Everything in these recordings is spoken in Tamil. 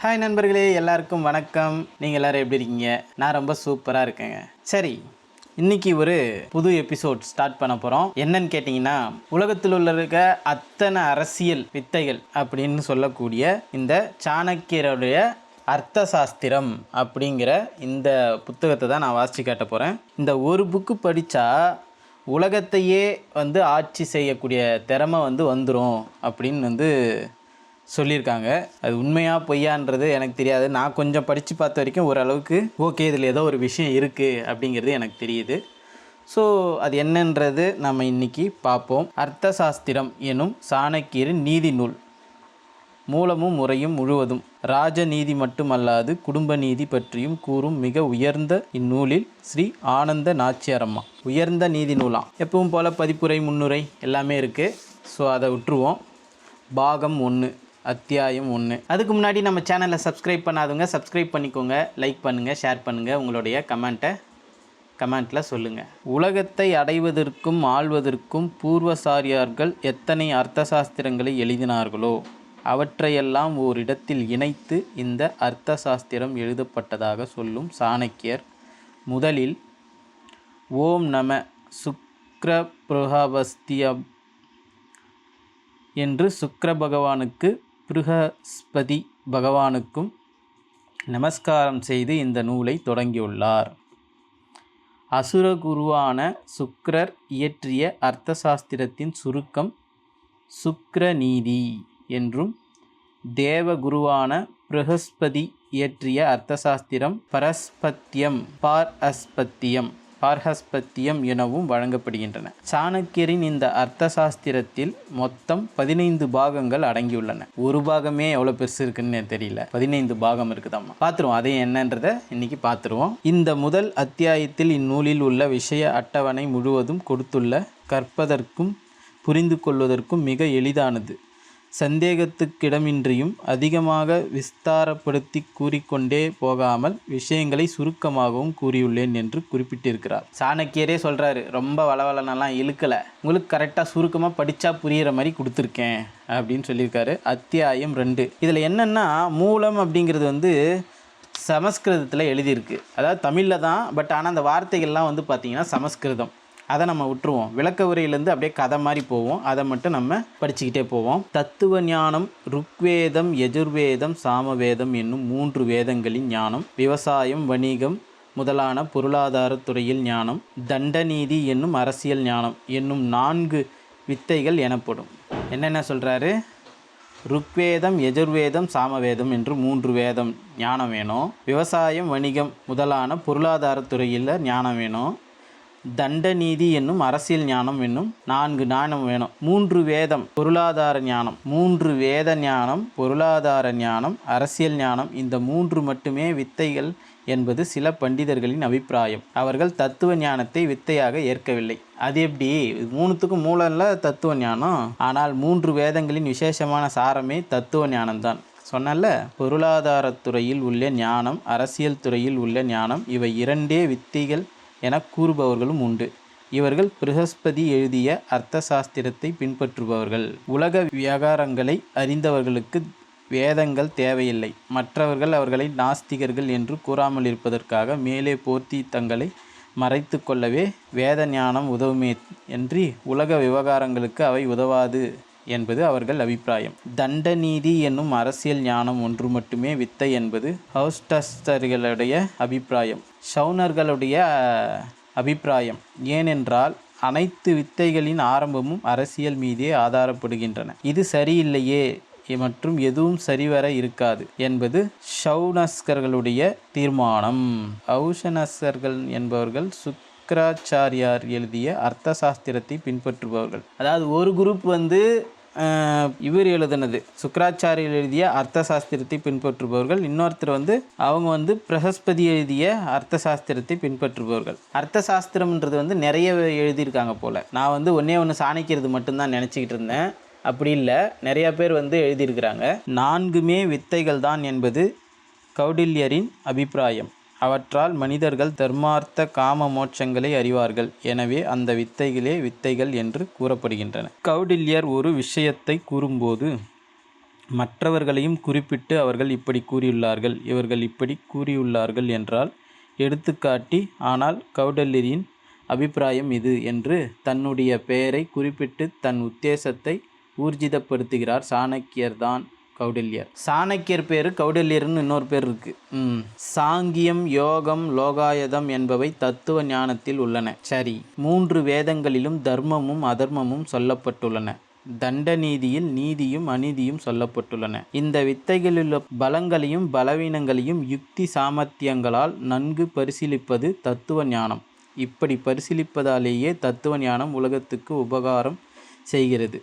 ஹாய் நண்பர்களே, எல்லாருக்கும் வணக்கம். நீங்கள் எல்லோரும் எப்படி இருக்கீங்க? நான் ரொம்ப சூப்பராக இருக்கேங்க. சரி, இன்றைக்கி ஒரு புது எபிசோட் ஸ்டார்ட் பண்ண போகிறோம். என்னன்னு கேட்டிங்கன்னா, உலகத்தில் இருக்க அத்தனை அரசியல் வித்தைகள் அப்படின்னு சொல்லக்கூடிய இந்த சாணக்கியருடைய அர்த்த சாஸ்திரம் அப்படிங்கிற இந்த புத்தகத்தை தான் நான் வாசித்து காட்ட போகிறேன். இந்த ஒரு புக்கு படித்தா உலகத்தையே ஆட்சி செய்யக்கூடிய திறமை வந்துடும் அப்படின்னு சொல்லியிருக்காங்க. அது உண்மையாக பொய்யான்றது எனக்கு தெரியாது. நான் கொஞ்சம் படித்து பார்த்த வரைக்கும் ஓரளவுக்கு ஓகே, இதில் ஏதோ ஒரு விஷயம் இருக்குது அப்படிங்கிறது எனக்கு தெரியுது. ஸோ அது என்னன்றது நம்ம இன்றைக்கி பார்ப்போம். அர்த்த சாஸ்திரம் எனும் சாணக்கியரின் நீதி நூல், மூலமும் முறையும் முழுவதும் ராஜநீதி மட்டுமல்லாது குடும்ப நீதி பற்றியும் கூறும் மிக உயர்ந்த இந்நூலில் ஸ்ரீ ஆனந்த நாச்சியாரம்மா உயர்ந்த நீதி நூலாம். எப்பவும் போல் பதிப்புரை முன்னுரை எல்லாமே இருக்குது. ஸோ அதை விட்டுருவோம். பாகம் 1, அத்தியாயம் 1. அதுக்கு முன்னாடி நம்ம சேனலை சப்ஸ்கிரைப் பண்ணாதவங்க சப்ஸ்கிரைப் பண்ணிக்கோங்க. லைக் பண்ணுங்கள், ஷேர் பண்ணுங்கள், உங்களுடைய கமெண்ட்டில் சொல்லுங்கள். உலகத்தை அடைவதற்கும் ஆள்வதற்கும் பூர்வசாரியார்கள் எத்தனை அர்த்த சாஸ்திரங்களை எழுதினார்களோ அவற்றையெல்லாம் ஓரிடத்தில் இணைத்து இந்த அர்த்த சாஸ்திரம் எழுதப்பட்டதாக சொல்லும் சாணக்கியர் முதலில் ஓம் நம சுக்ர ப்ருஹபஸ்தியம் என்று சுக்கிர பகவானுக்கு ப்ருஹஸ்பதி பகவானுக்கும் நமஸ்காரம் செய்து இந்த நூலை தொடங்கியுள்ளார். அசுரகுருவான சுக்கிரர் இயற்றிய அர்த்த சாஸ்திரத்தின் சுருக்கம் சுக்கிரநீதி என்றும், தேவகுருவான ப்ருஹஸ்பதி இயற்றிய அர்த்த சாஸ்திரம் பார்ஹஸ்பத்தியம் எனவும் வழங்கப்படுகின்றன. சாணக்கியரின் இந்த அர்த்த சாஸ்திரத்தில் மொத்தம் 15 பாகங்கள் அடங்கியுள்ளன. ஒரு பாகமே எவ்வளோ பெருசு இருக்குன்னு தெரியல, 15 பாகம் இருக்குதாம்மா. பார்த்துருவோம் அதை என்னன்றதை இன்னைக்கு பார்த்துருவோம். இந்த முதல் அத்தியாயத்தில் இந்நூலில் உள்ள விஷய அட்டவணை முழுவதும் கொடுத்துள்ள கற்பதற்கும் புரிந்து கொள்வதற்கும் மிக எளிதானது, சந்தேகத்துக்கிடமின்றியும் அதிகமாக விஸ்தாரப்படுத்தி கூறிக்கொண்டே போகாமல் விஷயங்களை சுருக்கமாகவும் கூறியுள்ளேன் என்று குறிப்பிட்டிருக்கிறார். சாணக்கியரே சொல்கிறாரு, ரொம்ப வளவலனெல்லாம் இழுக்கலை, உங்களுக்கு கரெக்டாக சுருக்கமாக படித்தா புரிகிற மாதிரி கொடுத்துருக்கேன் அப்படின்னு சொல்லியிருக்காரு. அத்தியாயம் 2. இதில் என்னென்னா, மூலம் அப்படிங்கிறது சமஸ்கிருதத்தில் எழுதியிருக்கு. அதாவது தமிழில் தான், பட் ஆனால் அந்த வார்த்தைகள்லாம் பார்த்திங்கன்னா சமஸ்கிருதம். அதை நம்ம விட்டுருவோம். விளக்க உரையிலேருந்து அப்படியே கதை மாதிரி போவோம். அதை மட்டும் நம்ம படிச்சுக்கிட்டே போவோம். தத்துவ ஞானம், ருக்வேதம், யஜுர்வேதம், சாமவேதம் என்னும் 3 வேதங்களின் ஞானம், விவசாயம், வணிகம் முதலான பொருளாதார துறையில் ஞானம், தண்டநீதி என்னும் அரசியல் ஞானம் என்னும் 4 வித்தைகள் எனப்படும். என்னென்ன சொல்கிறாரு? ருக்வேதம், யஜுர்வேதம், சாமவேதம் என்று 3 வேதம் ஞானம் வேணும். விவசாயம், வணிகம் முதலான பொருளாதார துறையில் ஞானம் வேணும். தண்டநீதி என்னும் அரசியல் ஞானம் என்னும் 4 ஞானம் வேணும். 3 வேதம் பொருளாதார ஞானம், 3 வேத ஞானம், பொருளாதார ஞானம், அரசியல் ஞானம், இந்த 3 மட்டுமே வித்தைகள் என்பது சில பண்டிதர்களின் அபிப்பிராயம். அவர்கள் தத்துவ ஞானத்தை வித்தையாக ஏற்கவில்லை. அது எப்படி? 3த்துக்கும் மூலம்ல தத்துவ ஞானம். ஆனால் 3 வேதங்களின் விசேஷமான சாரமே தத்துவ ஞானம்தான். சொன்னல, பொருளாதாரத்துறையில் உள்ள ஞானம், அரசியல் துறையில் உள்ள ஞானம், இவை 2 வித்தைகள் என கூறுபவர்களும் உண்டு. இவர்கள் ப்ருஹஸ்பதி எழுதிய அர்த்த சாஸ்திரத்தை பின்பற்றுபவர்கள். உலக விவகாரங்களை அறிந்தவர்களுக்கு வேதங்கள் தேவையில்லை. மற்றவர்கள் அவர்களை நாஸ்திகர்கள் என்று கூறாமல் இருப்பதற்காக மேலே போர்த்தி தங்களை மறைத்து கொள்ளவே வேத ஞானம் உதவுமே அன்றி உலக விவகாரங்களுக்கு அவை உதவாது என்பது அவர்கள் அபிப்பிராயம். தண்டநீதி என்னும் அரசியல் ஞானம் ஒன்று மட்டுமே வித்தை என்பது ஹவுஸ்டஸ்டர்களுடைய அபிப்பிராயம், ஷவுனர்களுடைய அபிப்பிராயம். ஏனென்றால் அனைத்து வித்தைகளின் ஆரம்பமும் அரசியல் மீதே ஆதாரப்படுகின்றன. இது சரியில்லையே மற்றும் எதுவும் சரிவர இருக்காது என்பது ஷவுனஸ்கர்களுடைய தீர்மானம். ஹவுஷனஸ்கர்கள் என்பவர்கள் சுக்கராச்சாரியார் எழுதிய அர்த்த சாஸ்திரத்தை பின்பற்றுபவர்கள். அதாவது ஒரு குரூப் இவர் எழுதினது சுக்கராச்சாரியர் எழுதிய அர்த்த சாஸ்திரத்தை பின்பற்றுபவர்கள், இன்னொருத்தர் அவங்க ப்ருஹஸ்பதி எழுதிய அர்த்த சாஸ்திரத்தை பின்பற்றுபவர்கள். அர்த்த சாஸ்திரம்ன்றது நிறைய எழுதியிருக்காங்க போல். நான் ஒன்றே சாணிக்கிறது மட்டும்தான் நினச்சிக்கிட்டு இருந்தேன். அப்படி இல்லை, நிறையா பேர் எழுதியிருக்கிறாங்க. 4மே வித்தைகள் தான் என்பது கௌடில்யரின் அபிப்பிராயம். அவற்றால் மனிதர்கள் தர்மார்த்த காம மோட்சங்களை அறிவார்கள். எனவே அந்த வித்தைகளே வித்தைகள் என்று கூறப்படுகின்றன. கௌடில்யர் ஒரு விஷயத்தை கூறும்போது மற்றவர்களையும் குறிப்பிட்டு அவர்கள் இப்படி கூறியுள்ளார்கள், இவர்கள் இப்படி கூறியுள்ளார்கள் என்றால் எடுத்துக்காட்டி, ஆனால் கௌடல்யரின் அபிப்பிராயம் இது என்று தன்னுடைய பெயரை குறிப்பிட்டு தன் உத்தேசத்தை ஊர்ஜிதப்படுத்துகிறார். சாணக்கியர்தான் கௌடல்யர். சாணக்கியர் பேர் கௌடல்யர்னு இன்னொரு பேர் இருக்கு. சாங்கியம், யோகம், லோகாயதம் என்பவை தத்துவ ஞானத்தில் உள்ளன. சரி, 3 வேதங்களிலும் தர்மமும் அதர்மமும் சொல்லப்பட்டுள்ளன. தண்ட நீதியில் நீதியும் அநீதியும் சொல்லப்பட்டுள்ளன. இந்த வித்தைகளிலுள்ள பலங்களையும் பலவீனங்களையும் யுக்தி சாமர்த்தியங்களால் நன்கு பரிசீலிப்பது தத்துவ ஞானம். இப்படி பரிசீலிப்பதாலேயே தத்துவ ஞானம் உலகத்துக்கு உபகாரம் செய்கிறது.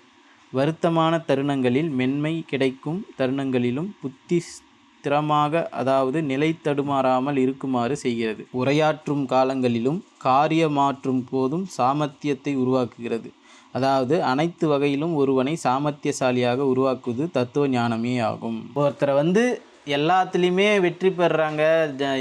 வருத்தமான தருணங்களில் மென்மை கிடைக்கும் தருணங்களிலும் புத்தி ஸ்திரமாக, அதாவது நிலை தடுமாறாமல் இருக்குமாறு செய்கிறது. உரையாற்றும் காலங்களிலும் காரியமாற்றும் போதும் சாமர்த்தியத்தை உருவாக்குகிறது. அதாவது அனைத்து வகையிலும் ஒருவனை சாமர்த்தியசாலியாக உருவாக்குவது தத்துவ ஞானமே ஆகும். ஒருத்தரை எல்லாத்துலேயுமே வெற்றி பெறுறாங்க,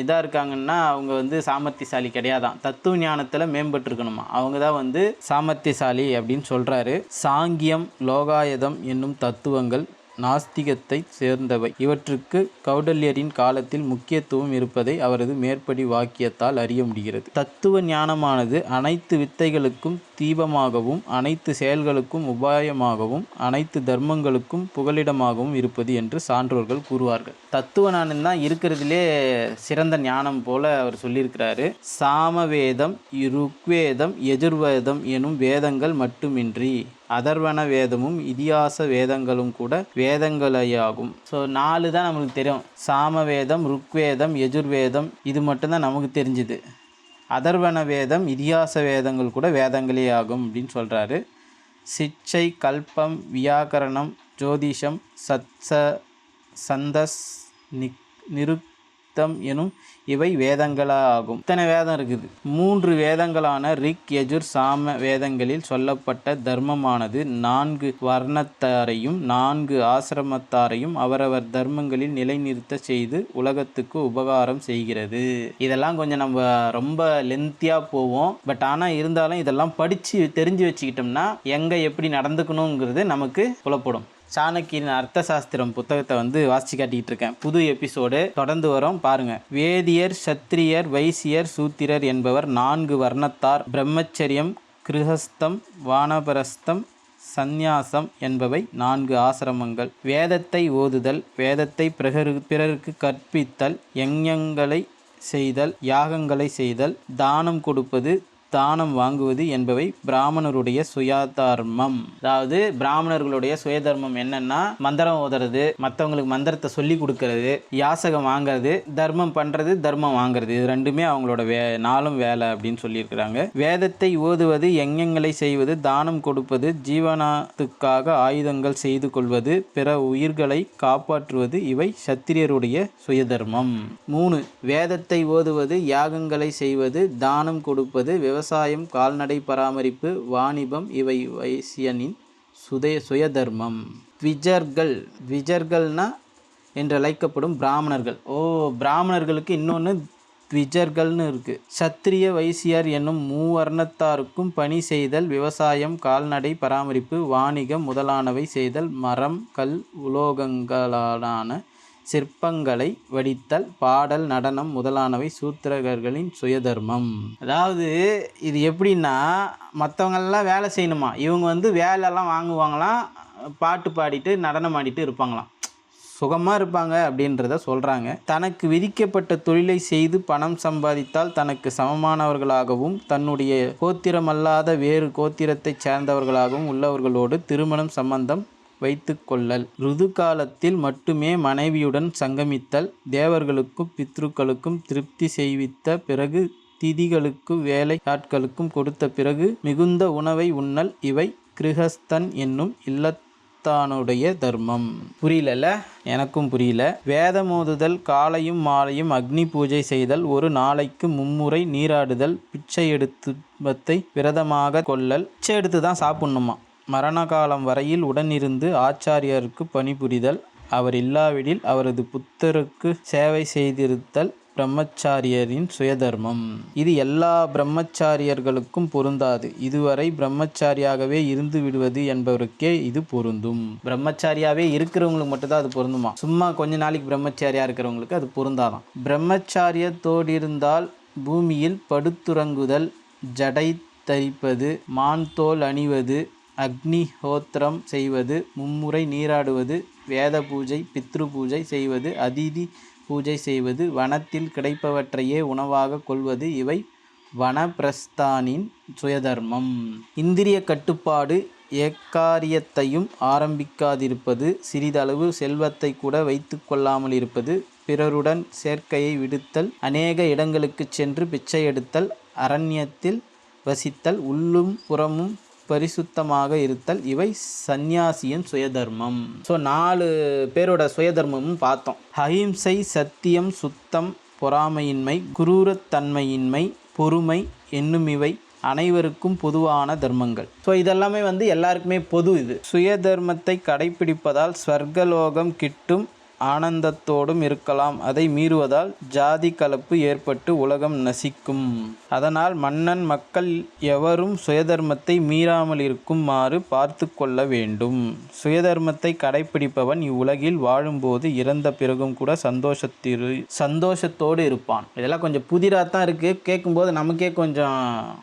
இதாக இருக்காங்கன்னா அவங்க சாமர்த்தியசாலி கிடையாதான், தத்துவ ஞானத்தில் மேம்பட்டுருக்கணுமா, அவங்க தான் சாமர்த்தியசாலி அப்படின்னு சொல்கிறாரு. சாங்கியம், லோகாயதம் என்னும் தத்துவங்கள் நாஸ்திகத்தை சேர்ந்தவை. இவற்றுக்கு கௌடல்யரின் காலத்தில் முக்கியத்துவம் இருப்பதை அவரது மேற்படி வாக்கியத்தால் அறிய முடிகிறது. தத்துவ ஞானமானது அனைத்து வித்தைகளுக்கும் தீபமாகவும், அனைத்து செயல்களுக்கும் உபாயமாகவும், அனைத்து தர்மங்களுக்கும் புகலிடமாகவும் இருப்பது என்று சான்றோர்கள் கூறுவார்கள். தத்துவ ஞானம் தான் இருக்கிறதுலே சிறந்த ஞானம் போல அவர் சொல்லியிருக்கிறாரு. சாமவேதம், ருக்வேதம், யஜுர்வேதம் எனும் வேதங்கள் மட்டுமின்றி அதர்வண வேதமும் இதிகாச வேதங்களும் கூட வேதங்களையாகும். ஸோ 4 தான் நமக்கு தெரியும். சாமவேதம், ருக்வேதம், யஜுர்வேதம், இது மட்டும்தான் நமக்கு தெரிஞ்சுது. அதர்வண வேதம், இதிகாச வேதங்கள் கூட வேதங்களே ஆகும் அப்படின்னு சொல்கிறாரு. சிச்சை, கல்பம், வியாக்கரணம், ஜோதிஷம், சந்தஸ், நிருக்தம் எனும் இவை வேதங்களாகும். இத்தனை வேதம் இருக்குது. 3 வேதங்களான ரிக், யஜுர், சாம வேதங்களில் சொல்லப்பட்ட தர்மமானது 4 வர்ணத்தாரையும் 4 ஆசிரமத்தாரையும் அவரவர் தர்மங்களில் நிலைநிறுத்த செய்து உலகத்துக்கு உபகாரம் செய்கிறது. இதெல்லாம் கொஞ்சம் நம்ம ரொம்ப லென்த்தியாக போவோம். பட் ஆனால் இருந்தாலும் இதெல்லாம் படித்து தெரிஞ்சு வச்சுக்கிட்டோம்னா எங்கே எப்படி நடந்துக்கணுங்கிறது நமக்கு புலப்படும். சாணக்கியின் அர்த்த சாஸ்திரம் புத்தகத்தை வாசிச்சு காட்டிக்கிட்டு இருக்கேன். புது எபிசோடு தொடர்ந்து வரும், பாருங்க. வேதியர், சத்திரியர், வைசியர், சூத்திரர் என்பவர் 4 வர்ணத்தார். பிரம்மச்சரியம், கிருஹஸ்தம், வானபரஸ்தம், சந்நியாசம் என்பவை 4 ஆசிரமங்கள். வேதத்தை ஓதுதல், வேதத்தை பிறருக்கு கற்பித்தல், யஞங்களை செய்தல், யாகங்களை செய்தல், தானம் கொடுப்பது, தானம் வாங்குவது என்பவை பிராமணருடைய சுயதர்மம். அதாவது பிராமணர்களுடைய சுயதர்மம் என்னன்னா, மந்திரம் ஓதுறது, மற்றவங்களுக்கு மந்திரத்தை சொல்லி கொடுக்கறது, யாசகம் வாங்கிறது, தர்மம் பண்ணுறது, தர்மம் வாங்கிறது, இது ரெண்டுமே அவங்களோட நாளும் வேலை அப்படின்னு சொல்லியிருக்கிறாங்க. வேதத்தை ஓதுவது, யஞங்களை செய்வது, தானம் கொடுப்பது, ஜீவனத்துக்காக ஆயுதங்கள் செய்து கொள்வது, பிற உயிர்களை காப்பாற்றுவது, இவை சத்திரியருடைய சுயதர்மம். 3. வேதத்தை ஓதுவது, யாகங்களை செய்வது, தானம் கொடுப்பது, விவசாயம், கால்நடை பராமரிப்பு, வாணிபம், இவை வைசியனின் சுயதர்மம். த்விஜர்கள்னா என்றழைக்கப்படும் பிராமணர்கள். பிராமணர்களுக்கு இன்னொன்று த்விஜர்கள்னு இருக்குது. சத்திரிய, வைசியர் என்னும் 3 வர்ணத்தாருக்கும் பணி செய்தல், விவசாயம், கால்நடை பராமரிப்பு, வாணிகம் முதலானவை செய்தல், மரம், கல், உலோகங்களான சிற்பங்களை வடித்தல், பாடல், நடனம் முதலானவை சூத்திரர்களின் சுயதர்மம். அதாவது இது எப்படின்னா, மற்றவங்கெல்லாம் வேலை செய்யணுமா, இவங்க வேலையெல்லாம் வாங்குவாங்களாம், பாட்டு பாடிட்டு நடனம் ஆடிட்டு இருப்பாங்களாம், சுகமாக இருப்பாங்க அப்படின்றத சொல்கிறாங்க. தனக்கு விதிக்கப்பட்ட தொழிலை செய்து பணம் சம்பாதித்தால் தனக்கு சமமானவர்களாகவும் தன்னுடைய கோத்திரமல்லாத வேறு கோத்திரத்தை சேர்ந்தவர்களாகவும் உள்ளவர்களோடு திருமணம் சம்பந்தம் வைத்து கொள்ளல், ருது காலத்தில் மட்டுமே மனைவியுடன் சங்கமித்தல், தேவர்களுக்கும் பித்ருக்களுக்கும் திருப்தி செய்வித்த பிறகு திதிகளுக்கு வேலை ஆட்களுக்கும் கொடுத்த பிறகு மிகுந்த உணவை உண்ணல், இவை கிருஹஸ்தன் என்னும் இல்லத்தானுடைய தர்மம். புரியல? எனக்கும் புரியல. வேதமோதுதல், காலையும் மாலையும் அக்னி பூஜை செய்தல், ஒரு நாளைக்கு 3 முறை நீராடுதல், பிச்சை எடுத்துபத்தை விரதமாக கொள்ளல், பிச்சை எடுத்து தான் சாப்பிடணுமா, மரணகாலம் வரையில் உடனிருந்து ஆச்சாரியருக்கு பணிபுரிதல், அவர் இல்லாவிடில் அவரது புத்தருக்கு சேவை செய்திருத்தல், பிரம்மச்சாரியரின் சுயதர்மம். இது எல்லா பிரம்மச்சாரியர்களுக்கும் பொருந்தாது. இதுவரை பிரம்மச்சாரியாகவே இருந்து விடுவது என்பவருக்கே இது பொருந்தும். பிரம்மச்சாரியாவே இருக்கிறவங்களுக்கு மட்டும்தான் அது பொருந்துமா. சும்மா கொஞ்ச நாளைக்கு பிரம்மச்சாரியா இருக்கிறவங்களுக்கு அது பொருந்தாதான். பிரம்மச்சாரியத்தோடிருந்தால் பூமியில் படுத்துறங்குதல், ஜடை தரிப்பது, மான் தோல் அணிவது, அக்னிஹோத்திரம் செய்வது, மும்முறை நீராடுவது, வேத பூஜை, பித்ரு பூஜை செய்வது, அதிதி பூஜை செய்வது, வனத்தில் கிடைப்பவற்றையே உணவாக கொள்வது இவை வனப்பிரஸ்தானின் சுயதர்மம். இந்திரிய கட்டுப்பாடு, எக்காரியத்தையும் ஆரம்பிக்காதிருப்பது, சிறிதளவு செல்வத்தை கூட வைத்து கொள்ளாமல் இருப்பது, பிறருடன் சேர்க்கையை விடுத்தல், அநேக இடங்களுக்கு சென்று பிச்சை எடுத்தல், அரண்யத்தில் வசித்தல், உள்ளும் புறமும் பரிசுத்தமாக இருத்தல் இவை சந்நியாசியின் சுயதர்மம். ஸோ 4 பேரோட சுயதர்மமும் பார்த்தோம். அஹிம்சை, சத்தியம், சுத்தம், பொறாமையின்மை, குரூரத்தன்மையின்மை, பொறுமை என்னும் இவை அனைவருக்கும் பொதுவான தர்மங்கள். ஸோ இதெல்லாமே எல்லாருக்குமே பொது. இது சுயதர்மத்தை கடைப்பிடிப்பதால் ஸ்வர்கலோகம் கிட்டும், ஆனந்தத்தோடும் இருக்கலாம். அதை மீறுவதால் ஜாதி கலப்பு ஏற்பட்டு உலகம் நசிக்கும். அதனால் மன்னன் மக்கள் எவரும் சுயதர்மத்தை மீறாமல் இருக்குமாறு பார்த்து கொள்ள வேண்டும். சுயதர்மத்தை கடைப்பிடிப்பவன் இவ்வுலகில் வாழும்போது இறந்த பிறகும் கூட சந்தோஷத்தோடு இருப்பான். இதெல்லாம் கொஞ்சம் புதிராக தான் இருக்குது. கேட்கும்போது நமக்கே கொஞ்சம்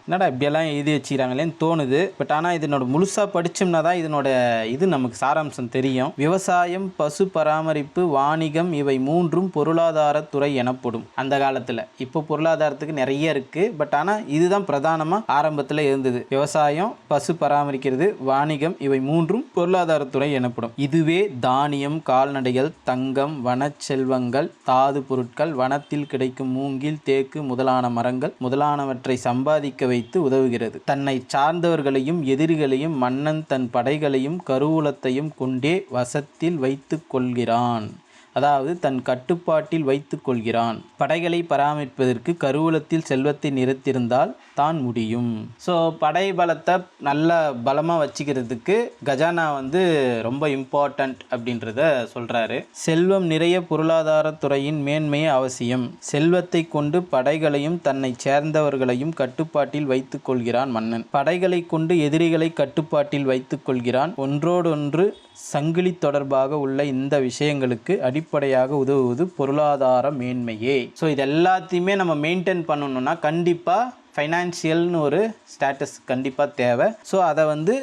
என்னடா இப்படியெல்லாம் எழுதி வச்சுக்கிறாங்களேன்னு தோணுது. பட் ஆனால் இதனோட முழுசாக படித்தோம்னா தான் இதனோட இது நமக்கு சாராம்சம் தெரியும். விவசாயம், பசு பராமரிப்பு, வாணிகம் இவை 3ம் பொருளாதாரத்துறை எனப்படும். அந்த காலத்தில். இப்போ பொருளாதாரத்துக்கு நிறைய இருக்குது. பட் ஆனால் இதுதான் பிரதானமாக ஆரம்பத்தில் இருந்தது. விவசாயம், பசு பராமரிக்கிறது, வாணிகம் இவை 3ம் பொருளாதாரத்துறை எனப்படும். இதுவே தானியம், கால்நடைகள், தங்கம், வனச்செல்வங்கள், தாது பொருட்கள், வனத்தில் கிடைக்கும் மூங்கில், தேக்கு முதலான மரங்கள் முதலானவற்றை சம்பாதிக்க வைத்து உதவுகிறது. தன்னை சார்ந்தவர்களையும் எதிரிகளையும் மன்னன் தன் படைகளையும் கருவூலத்தையும் கொண்டே வசத்தில் வைத்து கொள்கிறான். அதாவது தன் கட்டுப்பாட்டில் வைத்து கொள்கிறான். படைகளை பராமரிப்பதற்கு கருவூலத்தில் செல்வத்தை நிறைத்திருந்தால் தான் முடியும். ஸோ படை பலத்தை நல்ல பலமாக வச்சுக்கிறதுக்கு கஜானா ரொம்ப இம்பார்ட்டண்ட் அப்படின்றத சொல்கிறாரு. செல்வம் நிறைய பொருளாதாரத்துறையின் மேன்மையே அவசியம். செல்வத்தை கொண்டு படைகளையும் தன்னை சேர்ந்தவர்களையும் கட்டுப்பாட்டில் வைத்து கொள்கிறான் மன்னன். படைகளை கொண்டு எதிரிகளை கட்டுப்பாட்டில் வைத்து கொள்கிறான். ஒன்றோடொன்று சங்கிலி தொடர்பாக உள்ள இந்த விஷயங்களுக்கு அடிப்படையாக உதவுவது பொருளாதார மேன்மையே. ஸோ இது எல்லாத்தையுமே நம்ம மெயின்டைன் பண்ணணும்னா கண்டிப்பாக ஃபைனான்சியல்னு ஒரு ஸ்டேட்டஸ் கண்டிப்பாக தேவை. ஸோ அதை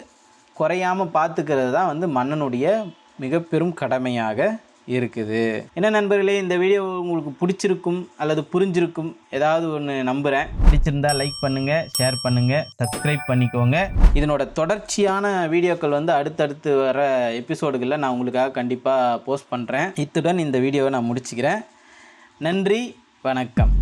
குறையாமல் பார்த்துக்கிறது தான் மன்னனுடைய மிக பெரும் கடமையாக இருக்குது. என்ன நண்பர்களே, இந்த வீடியோ உங்களுக்கு பிடிச்சிருக்கும் அல்லது புரிஞ்சிருக்கும் ஏதாவது ஒன்று நம்புகிறேன். பிடிச்சிருந்தால் லைக் பண்ணுங்கள், ஷேர் பண்ணுங்கள், சப்ஸ்கிரைப் பண்ணிக்கோங்க. இதனோட தொடர்ச்சியான வீடியோக்கள் அடுத்தடுத்து வர எபிசோடுகளில் நான் உங்களுக்காக கண்டிப்பாக போஸ்ட் பண்ணுறேன். இத்துடன் இந்த வீடியோவை நான் முடிச்சுக்கிறேன். நன்றி, வணக்கம்.